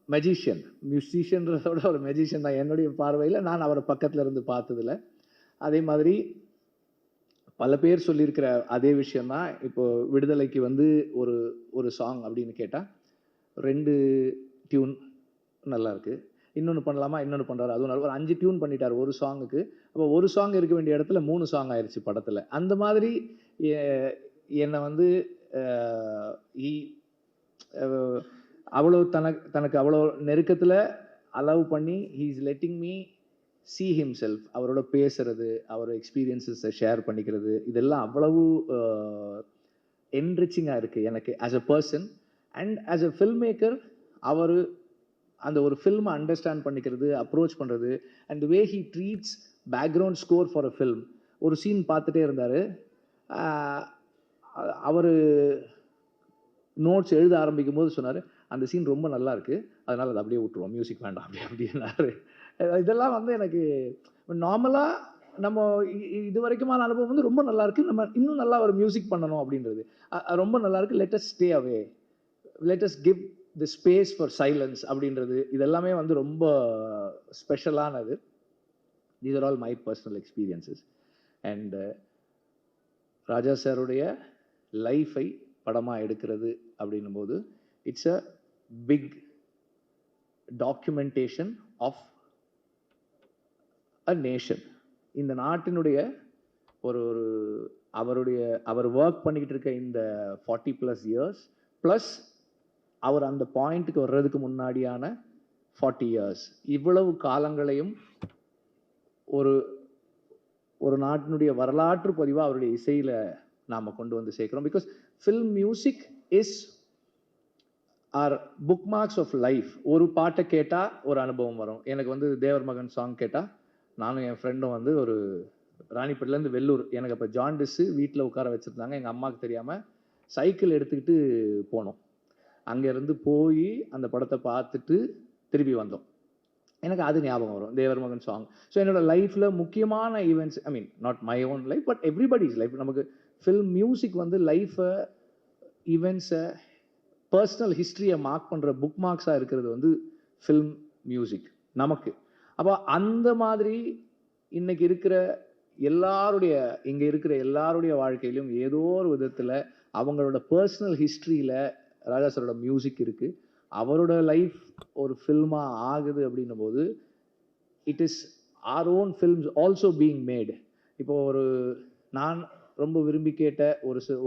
Magician, மியூசிஷியன்றதோட ஒரு magician தான் என்னுடைய பார்வையில். நான் அவரை பக்கத்தில் இருந்து பார்த்ததில்ல. அதே மாதிரி பல பேர் சொல்லியிருக்கிற அதே விஷயம்தான். இப்போ விடுதலைக்கு வந்து ஒரு ஒரு சாங் அப்படின்னு கேட்டால் 2 டியூன் நல்லாயிருக்கு, இன்னொன்று பண்ணலாமா, இன்னொன்று பண்ணுறாரு, அதுவும் நல்லா ஒரு 5 டியூன் பண்ணிட்டார் ஒரு சாங்குக்கு. அப்போ ஒரு சாங் இருக்க வேண்டிய இடத்துல 3 சாங் ஆயிடுச்சு படத்தில். அந்த மாதிரி என்னை வந்து அவ்வளோ தனக்கு அவ்வளோ நெருக்கத்தில் அலோவ் பண்ணி he is letting me see himself, அவரோட பேசுறது, அவர் எக்ஸ்பீரியன்ஸஸை ஷேர் பண்ணிக்கிறது, இதெல்லாம் அவ்வளவு என்ரிச்சிங்காக இருக்குது எனக்கு as a person. And as a film maker அவர் அந்த ஒரு ஃபில்மை அண்டர்ஸ்டாண்ட் பண்ணிக்கிறது, அப்ரோச் பண்ணுறது, and way he treats background score for a film. ஒரு சீன் பார்த்துட்டே இருந்தார், அவர் நோட்ஸ் எழுத ஆரம்பிக்கும் போது சொன்னார், அந்த சீன் ரொம்ப நல்லா இருக்குது, அதனால் அதை அப்படியே விட்டுருவோம், மியூசிக் வேண்டாம் அப்படின்னாரு. இதெல்லாம் வந்து எனக்கு நார்மலாக நம்ம இது வரைக்குமான அனுபவம் வந்து ரொம்ப நல்லா இருக்குது, நம்ம இன்னும் நல்லா ஒரு மியூசிக் பண்ணணும் அப்படின்றது ரொம்ப நல்லா இருக்குது. Let us stay away, let us give the space for silence அப்படின்றது, இதெல்லாமே வந்து ரொம்ப ஸ்பெஷலானது. These are all my personal experiences. And Raja சாருடைய லைஃபை படமாக எடுக்கிறது அப்படின்னும் போது it's a big documentation of a nation. இந்த நாட்டினுடைய ஒரு அவர் ஒர்க் பண்ணிக்கிட்டு இருக்க இந்த 40+ இயர்ஸ் ப்ளஸ் அவர் அந்த பாயிண்ட்டுக்கு வர்றதுக்கு முன்னாடியான 40 இயர்ஸ், இவ்வளவு காலங்களையும் ஒரு நாட்டினுடைய வரலாற்று பதிவாக அவருடைய இசையில் நாம் கொண்டு வந்து சேர்க்கிறோம். Because film music is our bookmarks of life. ஒரு பாட்டை கேட்டால் ஒரு அனுபவம் வரும். எனக்கு வந்து தேவர் மகன் சாங் கேட்டால், நானும் என் ஃப்ரெண்டும் வந்து ஒரு ராணிப்பேட்டிலேருந்து வெள்ளூர், எனக்கு அப்போ ஜாண்டிஸு, வீட்டில் உட்கார வச்சுருந்தாங்க, எங்கள் அம்மாவுக்கு தெரியாமல் சைக்கிள் எடுத்துக்கிட்டு போனோம். அங்கேருந்து போய் அந்த படத்தை பார்த்துட்டு திரும்பி வந்தோம். எனக்கு அது ஞாபகம் வரும், தேவர் மகன் சாங். ஸோ என்னோடய லைஃப்பில் முக்கியமான events, I mean not my own life but everybody's life, நமக்கு ஃபில்ம் மியூசிக் வந்து லைஃப்பை, ஈவெண்ட்ஸை, பர்சனல் ஹிஸ்ட்ரியை மார்க் பண்ணுற புக் மார்க்ஸாக இருக்கிறது வந்து ஃபில்ம் மியூசிக் நமக்கு. அப்போ அந்த மாதிரி இன்னைக்கு இருக்கிற இங்கே இருக்கிற எல்லாருடைய வாழ்க்கையிலும் ஏதோ ஒரு விதத்தில் அவங்களோட பர்சனல் ஹிஸ்ட்ரியில் ராஜா சாரோட மியூசிக் இருக்குது. அவரோட லைஃப் ஒரு ஃபில்மாக ஆகுது அப்படின்னும் போது it is our own films also being mat. இப்போ நான் ரொம்ப விரும்பி கேட்ட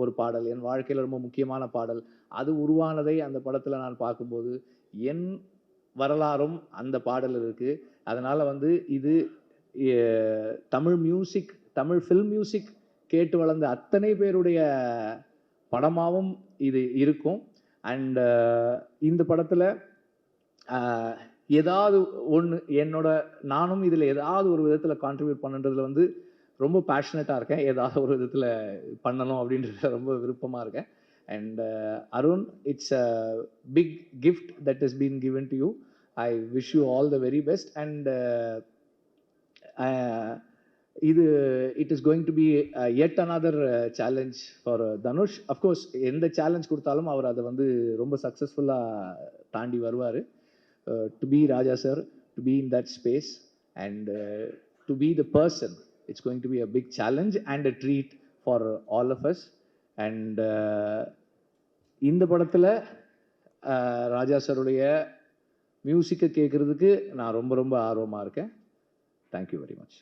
ஒரு பாடல், என் வாழ்க்கையில் ரொம்ப முக்கியமான பாடல், அது உருவானதை அந்த படத்தில் நான் பார்க்கும்போது என் வரலாறும் அந்த பாடல் இருக்குது. அதனால் வந்து இது Tamil music, Tamil film music கேட்டு வளர்ந்த அத்தனை பேருடைய படமாகவும் இது இருக்கும். அண்ட் இந்த படத்தில் ஏதாவது ஒன்று நானும் இதில் ஏதாவது ஒரு விதத்தில் கான்ட்ரிபியூட் பண்ணுறதுல வந்து ரொம்ப பேஷனட்டாக இருக்கேன். ஏதாவது ஒரு விதத்தில் பண்ணணும் அப்படின்றத ரொம்ப விருப்பமாக இருக்கேன். And Arun, it's a big gift that is been given to you. I wish you all the very best. And it is going to be yet another challenge for Dhanush. Of course, எந்த challenge கொடுத்தாலும் அவர் அதை வந்து ரொம்ப சக்ஸஸ்ஃபுல்லாக தாண்டி வருவார். To be Raja sir, to be in that space and to be the person, it's going to be a big challenge and a treat for all of us. And இந்த படத்தில் ராஜா சாருடைய மியூசிக்கை கேட்குறதுக்கு நான் ரொம்ப ரொம்ப ஆர்வமாக இருக்கேன். Thank you very much.